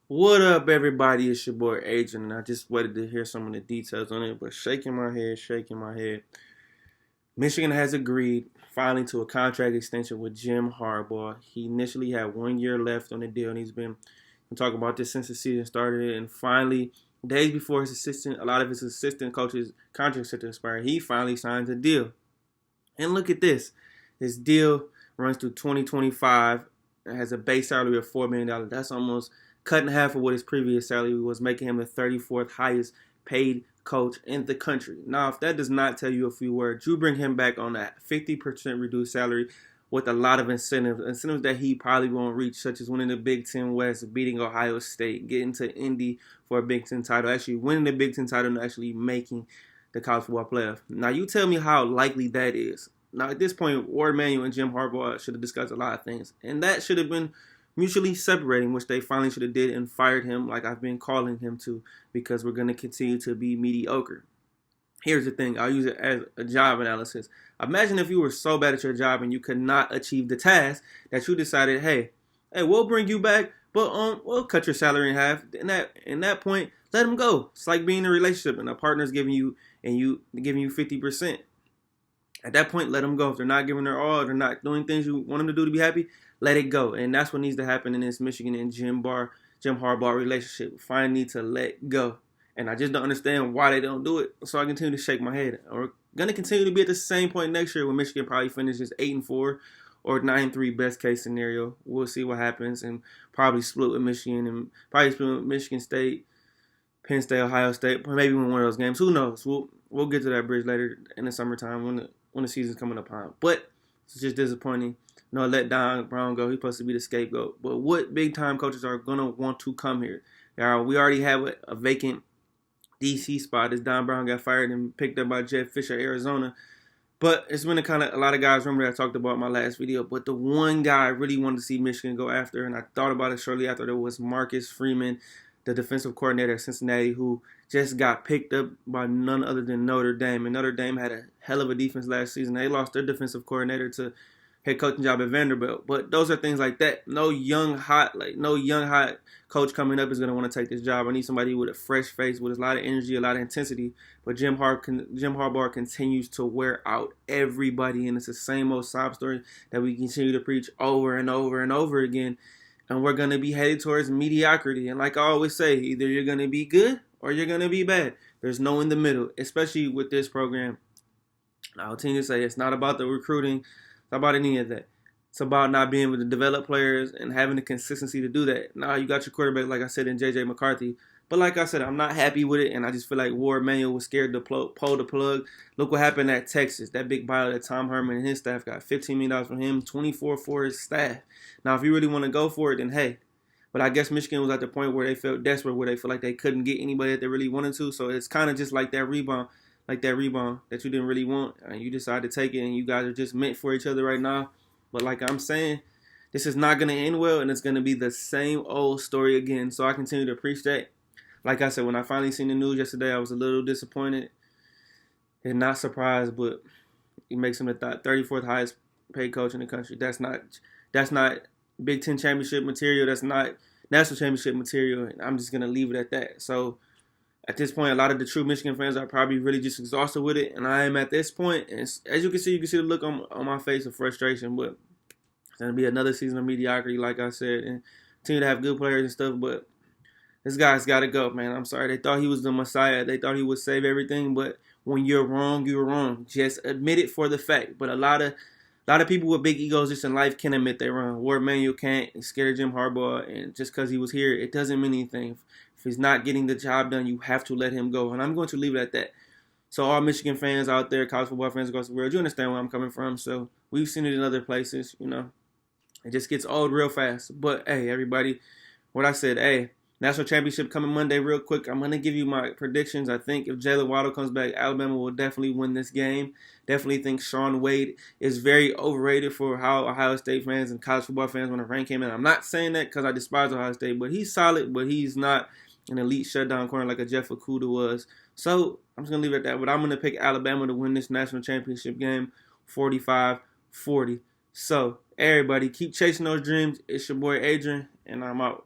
What up, everybody? It's your boy Adrian, and I just waited to hear some of the details on it, but shaking my head. Michigan has agreed finally to a contract extension with Jim Harbaugh. He initially had 1 year left on the deal, and he's been talking about this since the season started. And finally, days before a lot of his assistant coaches' contracts set to expire, he finally signs a deal. And look at this. His deal runs through 2025 and has a base salary of $4 million. That's almost cut in half of what his previous salary was, making him the 34th highest paid coach in the country. Now, if that does not tell you a few words, you bring him back on that 50% reduced salary with a lot of incentives that he probably won't reach, such as winning the Big Ten West, beating Ohio State, getting to Indy for a Big Ten title, actually winning the Big Ten title, and actually making the college football playoff. Now, you tell me how likely that is. Now, at this point, Ward Manuel and Jim Harbaugh should have discussed a lot of things, and that should have been mutually separating, which they finally should have did and fired him like I've been calling him to, because we're going to continue to be mediocre. Here's the thing. I'll use it as a job analysis. Imagine if you were so bad at your job and you could not achieve the task that you decided, hey, we'll bring you back, but we'll cut your salary in half. In that point, let them go. It's like being in a relationship and a partner's giving you 50%. At that point, let them go. If they're not giving their all, they're not doing things you want them to do to be happy, let it go. And that's what needs to happen in this Michigan and Jim Harbaugh relationship. We finally need to let go. And I just don't understand why they don't do it. So I continue to shake my head. We're gonna continue to be at the same point next year when Michigan probably finishes 8-4 or 9-3 best case scenario. We'll see what happens, and probably split with Michigan and probably split with Michigan State, Penn State, Ohio State, maybe win one of those games. Who knows? We'll get to that bridge later in the summertime when the season's coming upon. But it's just disappointing. No, let Don Brown go. He's supposed to be the scapegoat. But what big time coaches are gonna want to come here? We already have a vacant DC spot as Don Brown got fired and picked up by Jeff Fisher, Arizona. But it's been a lot of guys remember that I talked about in my last video. But the one guy I really wanted to see Michigan go after, and I thought about it shortly after, there was Marcus Freeman, the defensive coordinator at Cincinnati, who just got picked up by none other than Notre Dame. And Notre Dame had a hell of a defense last season. They lost their defensive coordinator to head coaching job at Vanderbilt. But those are things like that. No young hot coach coming up is going to want to take this job. I need somebody with a fresh face, with a lot of energy, a lot of intensity. But Jim Harbaugh continues to wear out everybody, and it's the same old sob story that we continue to preach over and over and over again. And we're going to be headed towards mediocrity. And like I always say, either you're going to be good or you're going to be bad. There's no in the middle, especially with this program. I'll continue to say it's not about the recruiting. It's not about any of that. It's about not being able to develop players and having the consistency to do that. Now you got your quarterback, like I said, in J.J. McCarthy. But like I said, I'm not happy with it, and I just feel like Ward Manuel was scared to pull the plug. Look what happened at Texas. That big buyout that Tom Herman and his staff got. $15 million from him, $24 for his staff. Now, if you really want to go for it, then hey. But I guess Michigan was at the point where they felt desperate, where they felt like they couldn't get anybody that they really wanted to. So it's kind of just like that rebound that you didn't really want, and you decided to take it, and you guys are just meant for each other right now. But like I'm saying, this is not going to end well, and it's going to be the same old story again. So I continue to preach that. Like I said, when I finally seen the news yesterday, I was a little disappointed and not surprised, but it makes him the 34th highest paid coach in the country. That's not Big Ten championship material. That's not national championship material, and I'm just going to leave it at that. So at this point, a lot of the true Michigan fans are probably really just exhausted with it, and I am at this point. And as you can see the look on my face of frustration. But it's going to be another season of mediocrity, like I said, and continue to have good players and stuff. But this guy's got to go, man. I'm sorry. They thought he was the Messiah. They thought he would save everything. But when you're wrong, you're wrong. Just admit it for the fact. But a lot of people with big egos just in life can admit they're wrong. Ward Manuel can't. He's scared of Jim Harbaugh, and just because he was here, it doesn't mean anything. If he's not getting the job done, you have to let him go. And I'm going to leave it at that. So all Michigan fans out there, college football fans across the world, you understand where I'm coming from. So we've seen it in other places, It just gets old real fast. But, hey, everybody, what I said, hey, national championship coming Monday real quick. I'm going to give you my predictions. I think if Jalen Waddle comes back, Alabama will definitely win this game. Definitely think Shaun Wade is very overrated for how Ohio State fans and college football fans want to rank him. And I'm not saying that because I despise Ohio State, but he's solid, but he's not an elite shutdown corner like a Jeff Okudah was. So I'm just going to leave it at that. But I'm going to pick Alabama to win this national championship game 45-40. So, everybody, keep chasing those dreams. It's your boy Adrian, and I'm out.